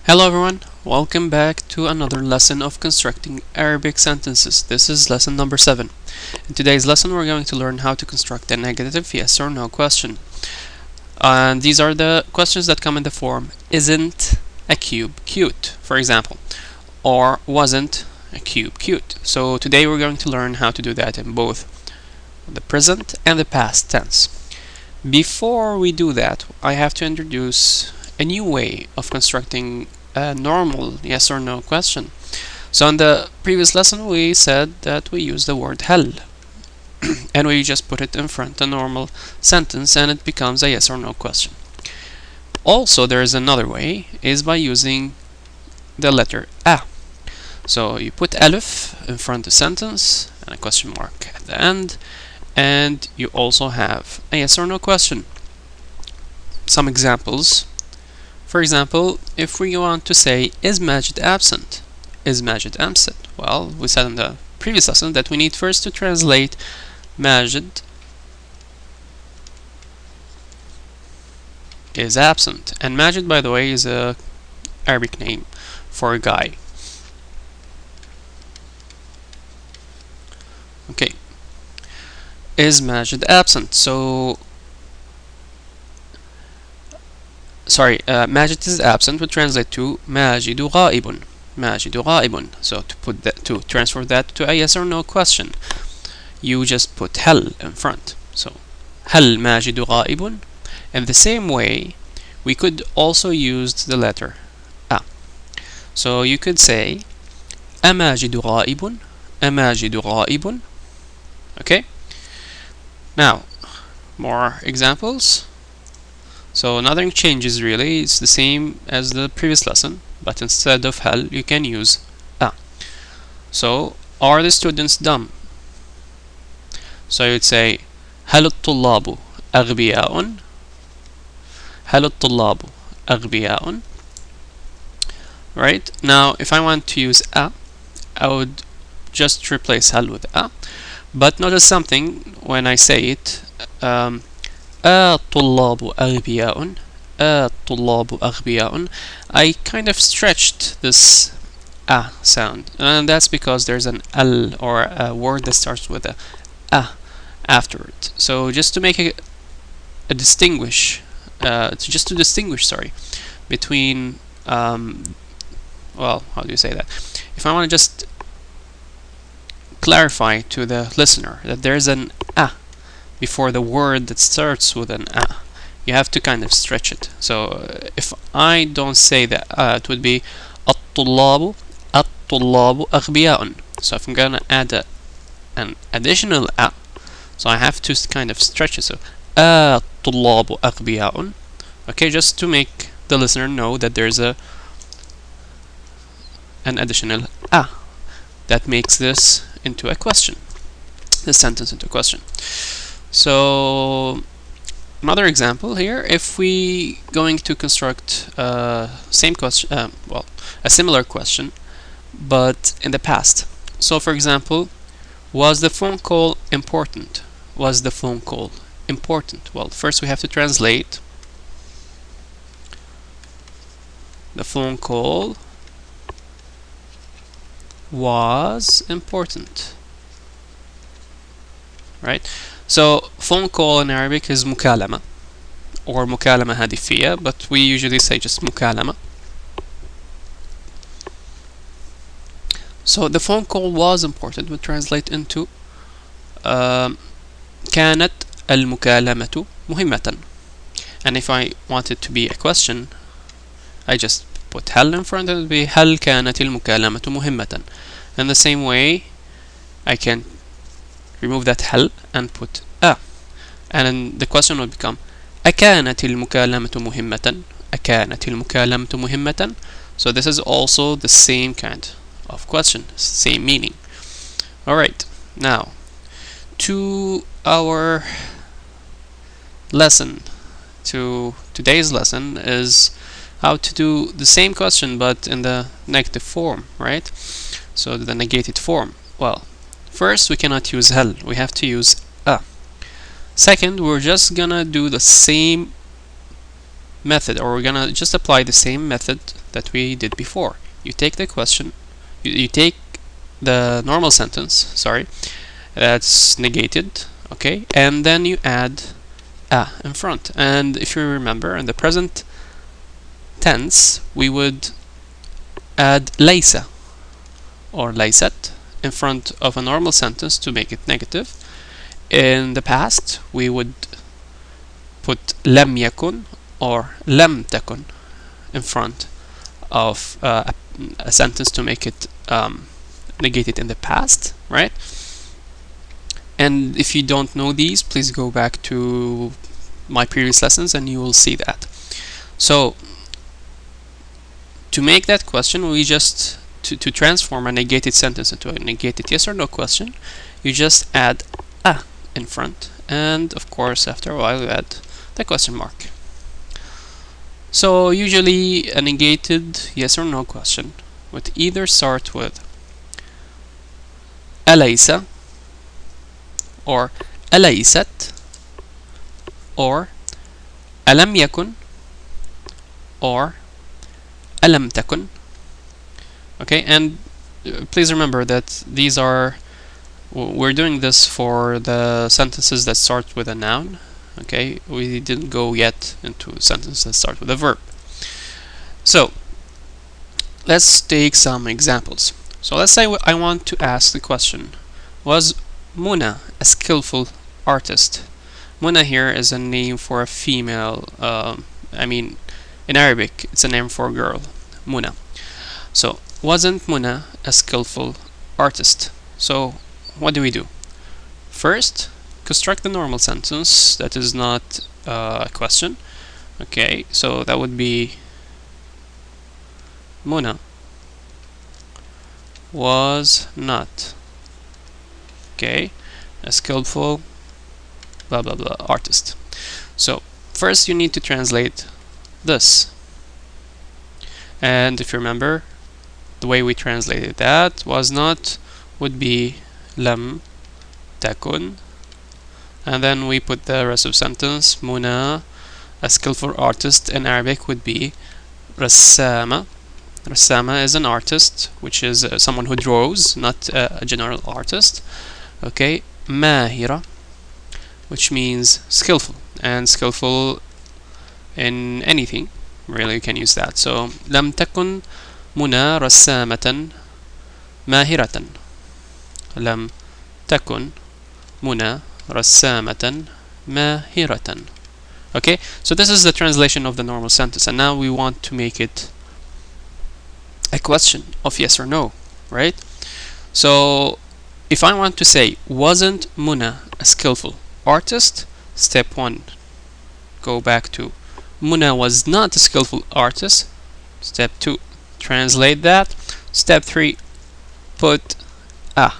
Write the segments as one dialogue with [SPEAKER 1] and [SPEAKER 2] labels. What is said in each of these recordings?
[SPEAKER 1] Hello everyone, welcome back to another lesson of constructing Arabic sentences. This is lesson number 7. In today's lesson we're going to learn how to construct a negative yes or no question. And these are the questions that come in the form isn't a cube cute, for example, or wasn't a cube cute. So today we're going to learn how to do that in both the present and the past tense. Before we do that, I have to introduce a new way of constructing a normal yes or no question. So in the previous lesson we said that we use the word hal and we just put it in front of a normal sentence and it becomes a yes or no question. Also there is another way, is by using the letter a. So you put alif in front of the sentence and a question mark at the end, and you also have a yes or no question. Some examples. For example, if we want to say, is Majid absent? Is Majid absent? Well, we said in the previous lesson that we need first to translate Majid is absent. And Majid, by the way, is a Arabic name for a guy. Okay. Is Majid absent? So Majid is absent would translate to Majidu ghaibun. Majidu ghaibun. So to transfer that to a yes or no question, you just put hal in front. So hal Majidu ghaibun. In the same way, we could also use the letter a. So you could say Amajidu ghaibun. Amajidu ghaibun. Okay. Now, more examples. So nothing changes really, it's the same as the previous lesson, but instead of hal you can use a. So, are the students dumb? So you'd say هل الطلاب أغبياء؟ هل الطلاب أغبياء؟ Right? Now, if I want to use a, I would just replace hal with a. But notice something when I say it. الطلاب أغبياء. الطلاب أغبياء. I kind of stretched this a sound, and that's because there's an al, or a word that starts with a after it. So just to make a distinguish, between well, how do you say that? If I want to just clarify to the listener that there's an a before the word that starts with an a, you have to kind of stretch it. So if I don't say that it would be الطلاب أغبياء. So if I'm gonna add an additional a, so I have to kind of stretch it. So الطلاب أغبياء. Okay, just to make the listener know that there's an additional a that makes this into a question, this sentence into a question. So another example here, if we going to construct same question, well, a similar question, but in the past. So for example, was the phone call important? Was the phone call important? Well, first we have to translate the phone call was important, right? So phone call in Arabic is مكالمة or مكالمة هاتفية, but we usually say just مكالمة. So the phone call was important would translate into كانت المكالمة مهمة. And if I want it to be a question, I just put هل in front, it would be هل كانت المكالمة مهمة. In the same way, I can remove that هل and put a, and then the question would become أكانت المكالمة مهمة. أكانت المكالمة مهمة. So this is also the same kind of question, same meaning. Alright, now to our lesson, to today's lesson is how to do the same question but in the negative form, right? So the negated form. Well, first we cannot use hal, we have to use a. Second, we're just gonna do the same method, or we're gonna just apply the same method that we did before. You take the question, you take the normal sentence, sorry, that's negated, okay, and then you add a in front. And if you remember, in the present tense, we would add ليس or ليست in front of a normal sentence to make it negative. In the past, we would put لم يكن or لم تكن in front of a sentence to make it negated in the past, right? And if you don't know these, please go back to my previous lessons and you will see that. So to make that question, we just to transform a negated sentence into a negated yes or no question, you just add a in front, and of course after a while you add the question mark. So usually a negated yes or no question would either start with أليس or أليست or ألم يكن or ألم تكن. Okay, and please remember that we're doing this for the sentences that start with a noun. Okay, we didn't go yet into sentences that start with a verb. So let's take some examples. So let's say I want to ask the question, was Muna a skillful artist? Muna here is a name for a female, I mean in Arabic it's a name for a girl, Muna. So wasn't Muna a skillful artist? So what do? First, construct the normal sentence that is not a question. Okay, so that would be Muna was not, okay, a skillful blah blah blah artist. So first you need to translate this, and if you remember, the way we translated that was not would be lam takun, and then we put the rest of sentence. Muna, a skillful artist in Arabic would be rassama. Rassama is an artist, which is someone who draws, not a general artist. Okay, mahira, which means skillful, and skillful in anything, really you can use that. So lam takun Muna رسامة ماهرة. لم تكن منى رسامة ماهرة. Okay, so this is the translation of the normal sentence, and now we want to make it a question of yes or no, right? So if I want to say, wasn't Muna a skillful artist? Step 1, go back to Muna was not a skillful artist. Step 2, translate that. Step 3, put a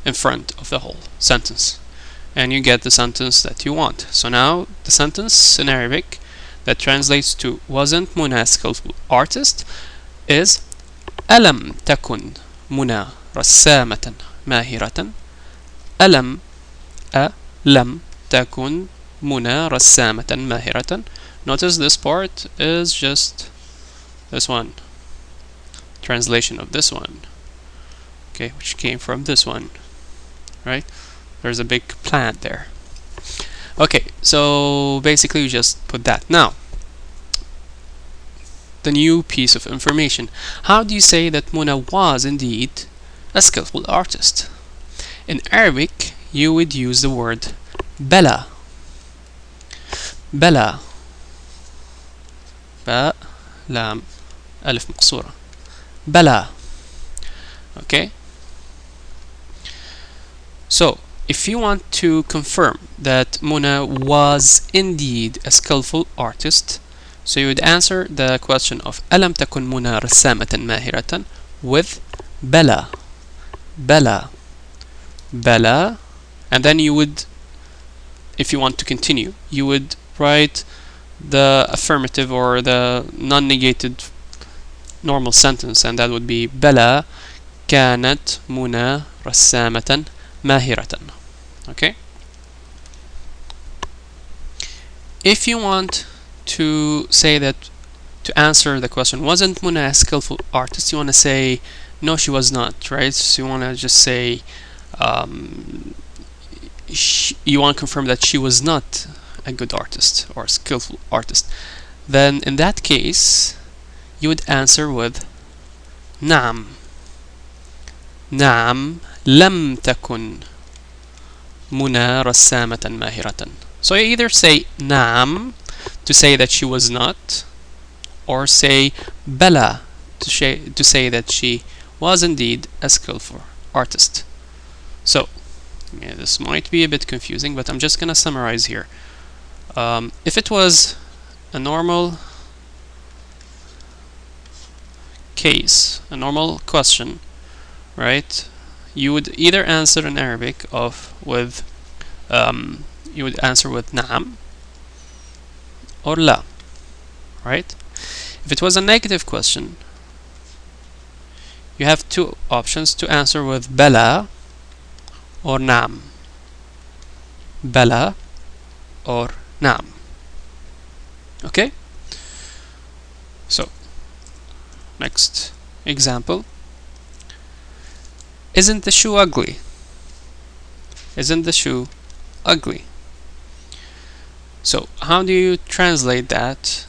[SPEAKER 1] in front of the whole sentence, and you get the sentence that you want. So now the sentence in Arabic that translates to wasn't Muna a skillful artist is ألم تكن منى رسامة ماهرة. ألم تكن منى رسامة ماهرة. Notice this part is just this one, translation of this one, okay, which came from this one, right? There's a big plant there. Okay, so basically you just put that. Now the new piece of information. How do you say that Muna was indeed a skillful artist? In Arabic you would use the word bala. Bala, ba lam alif مقصورة. Bala. Okay, so if you want to confirm that Muna was indeed a skillful artist, so you would answer the question of ألم تكن منى رسامة ماهرة with bala. Bala, bala, and then you would, if you want to continue, you would write the affirmative or the non-negated normal sentence, and that would be بلا كانت منى رسامة ماهرة. Okay, if you want to say that, to answer the question, wasn't Muna a skillful artist, you want to say, no, she was not, right? So you want to just say, you want to confirm that she was not a good artist or a skillful artist. Then in that case, you would answer with نعم. نعم لم تكن منى رسامة ماهرة. So you either say نعم to say that she was not, or say بلى to say that she was indeed a skillful artist. So yeah, this might be a bit confusing, but I'm just gonna summarize here. If it was a normal case, a normal question, right, you would either answer in Arabic with you would answer with نعم or لا, right? If it was a negative question, you have two options to answer with بلى or نعم. بلى or نعم. Okay? So, next example. Isn't the shoe ugly? Isn't the shoe ugly? So, how do you translate that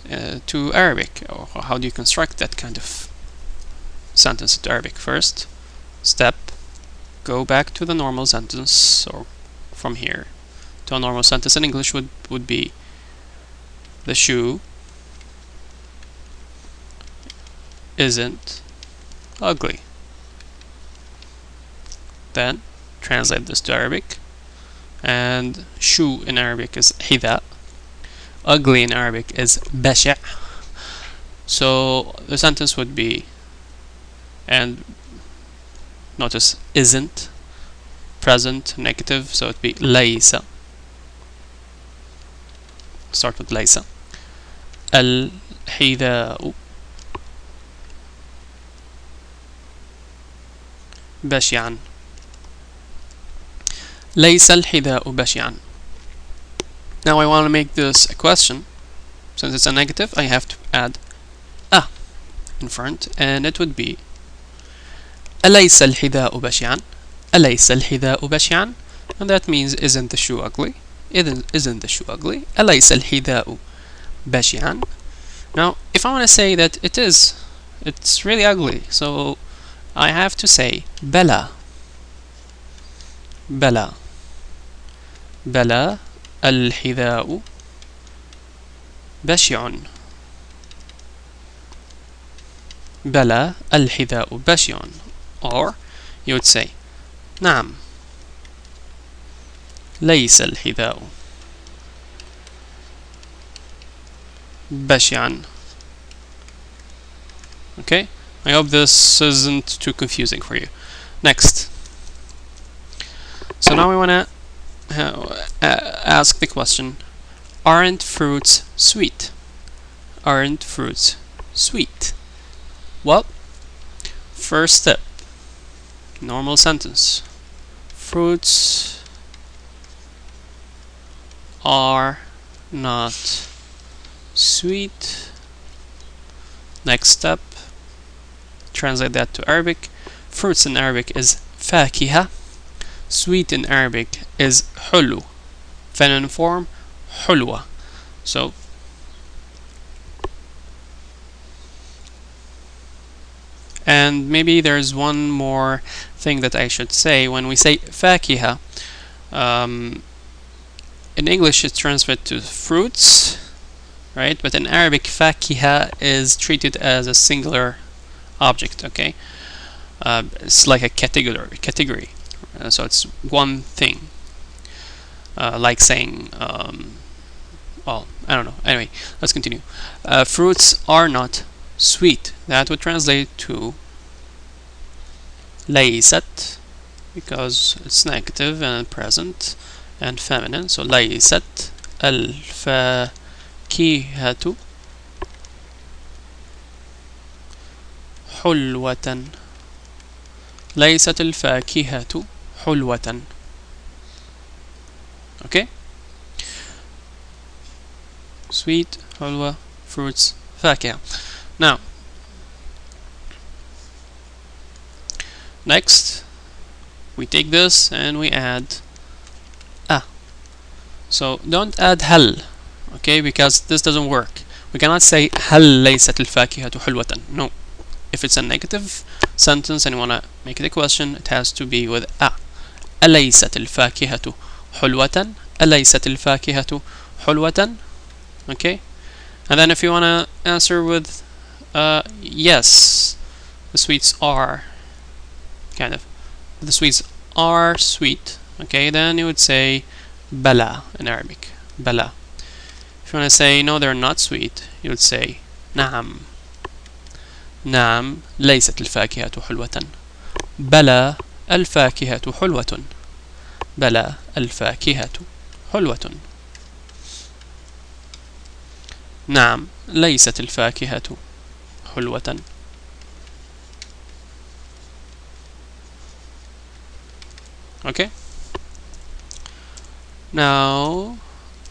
[SPEAKER 1] to Arabic? Or how do you construct that kind of sentence into Arabic? First step, go back to the normal sentence, or from here to a normal sentence in English would be the shoe isn't ugly. Then translate this to Arabic, and shoe in Arabic is حذاء, ugly in Arabic is بشع. So the sentence would be, and notice isn't, present, negative, so it'd be ليس. Start with ليس. الحذاء بشعا. ليس الحذاء بشعا. Now I want to make this a question. Since it's a negative, I have to add a in front, and it would be أليس الحذاء بشعا. أليس الحذاء بشعا. And that means, isn't the shoe ugly? Isn't the shoe ugly? أليس الحذاء بشعا. Now, if I want to say that it's really ugly, so I have to say بلى. بلى. بلى الحذاء بشع. بلى الحذاء بشع. Or you would say نعم ليس الحذاء بشعا. Okay, I hope this isn't too confusing for you. Next. So now we want to ask the question, aren't fruits sweet? Aren't fruits sweet? Well, first step, normal sentence. Fruits are not sweet. Next step, translate that to Arabic. Fruits in Arabic is فاكهة. Sweet in Arabic is حلو. Feminine form, حلوة. So and maybe there's one more thing that I should say. When we say فاكهة, in English it's translated to fruits, right? But in Arabic, فاكهة is treated as a singular object. Okay, it's like a category. So it's one thing. Like saying, well, I don't know. Anyway, let's continue. Fruits are not sweet. That would translate to ليست, because it's negative and present and feminine. So ليست الفاكهة حلوة. ليست الفاكهة حلوة. Okay. sweet حلوة fruits فاكهة. Now next we take this and we add a. So don't add هل, okay, because this doesn't work. We cannot say هل ليست الفاكهة حلوة. No. If it's a negative sentence and you want to make it a question, it has to be with a. أليست الفاكهة حلوة؟ أليست الفاكهة حلوة? Okay. And then if you want to answer with yes, the sweets are kind of, the sweets are sweet, okay, then you would say bala in Arabic. Bala. If you want to say no, they're not sweet, you would say نعم. نعم ليست الفاكهة حلوة. بلى الفاكهة حلوة. بلى الفاكهة حلوة. نعم ليست الفاكهة حلوة. Okay. Now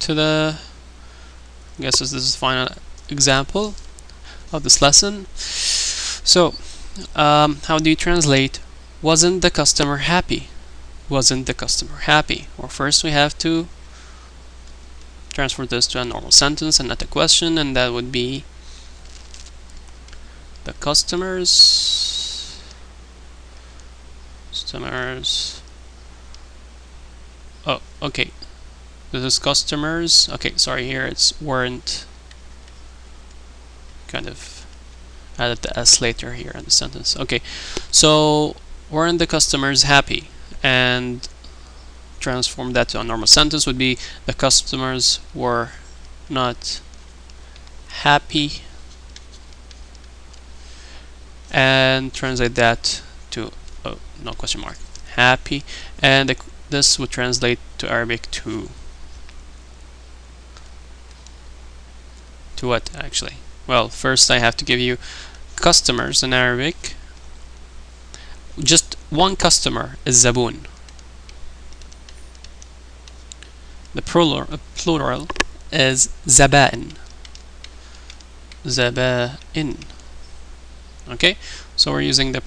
[SPEAKER 1] to the, I guess this is the final example of this lesson. So how do you translate wasn't the customer happy? Wasn't the customer happy? Well, first we have to transfer this to a normal sentence and not a question, and that would be the customers oh, okay, this is customers. Okay, sorry, here it's weren't, kind of added the s later here in the sentence. Okay, so weren't the customers happy? And transform that to a normal sentence would be the customers were not happy, and translate that to, oh, no question mark, happy, and this would translate to Arabic to what actually? Well, first I have to give you customers in Arabic. Just one customer is zabun. The plural is zaba'in. Zaba'in. Okay, so we're using the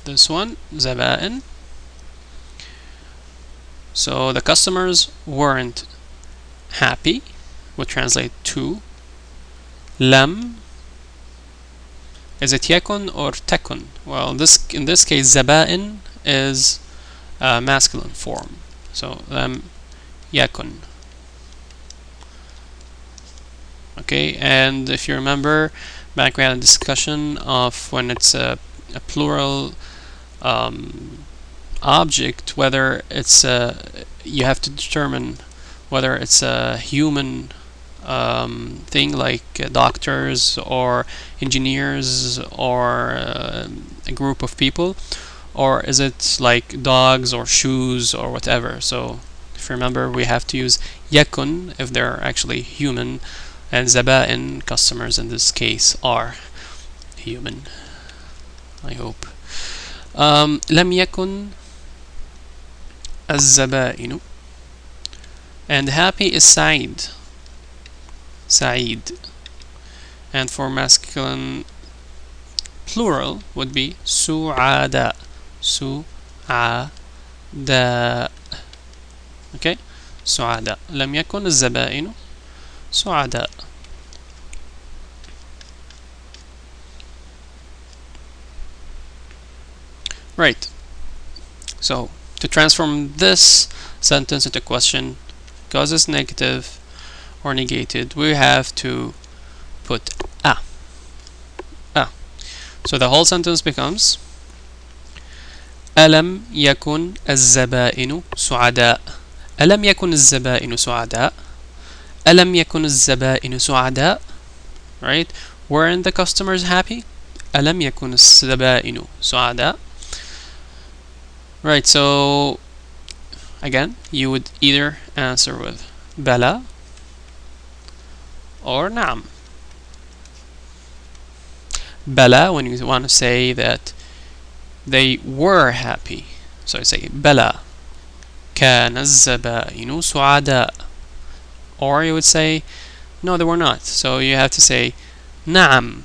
[SPEAKER 1] this one, zaba'in. So the customers weren't happy would translate to lam. Is it yakun or takun? Well, in this case, zaba'in is a masculine form. So lam yakun. Okay, and if you remember, back we had a discussion of when it's a plural object, whether it's you have to determine whether it's a human thing like doctors or engineers or a group of people, or is it like dogs or shoes or whatever. So if you remember, we have to use yakun if they're actually human, and zaba'in, customers in this case, are human, I hope. لم يكن الزبائن, and happy is سعيد. سعيد. And for masculine plural would be سعداء. سعداء. Okay, سعداء. لم يكن الزبائن سعداء. Right. So to transform this sentence into question, because it's negative or negated, we have to put a. So the whole sentence becomes ألم يكن الزبائن سعداء. ألم يكن الزبائن سعداء. ألم يكن الزبائن سعداء. Right? Weren't the customers happy? ألم يكن الزبائن سعداء. Right, so again, you would either answer with بلى or نعم. بلى when you want to say that they were happy. So I say بلى كان الزبائن سعداء. or you would say no, they were not. So you have to say نعم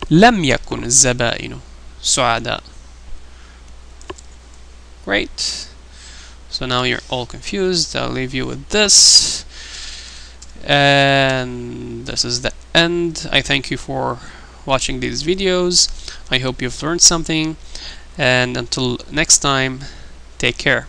[SPEAKER 1] لم يكن الزبائن سعداء. Great. So now you're all confused. I'll leave you with this. And this is the end. I thank you for watching these videos. I hope you've learned something. And until next time, take care.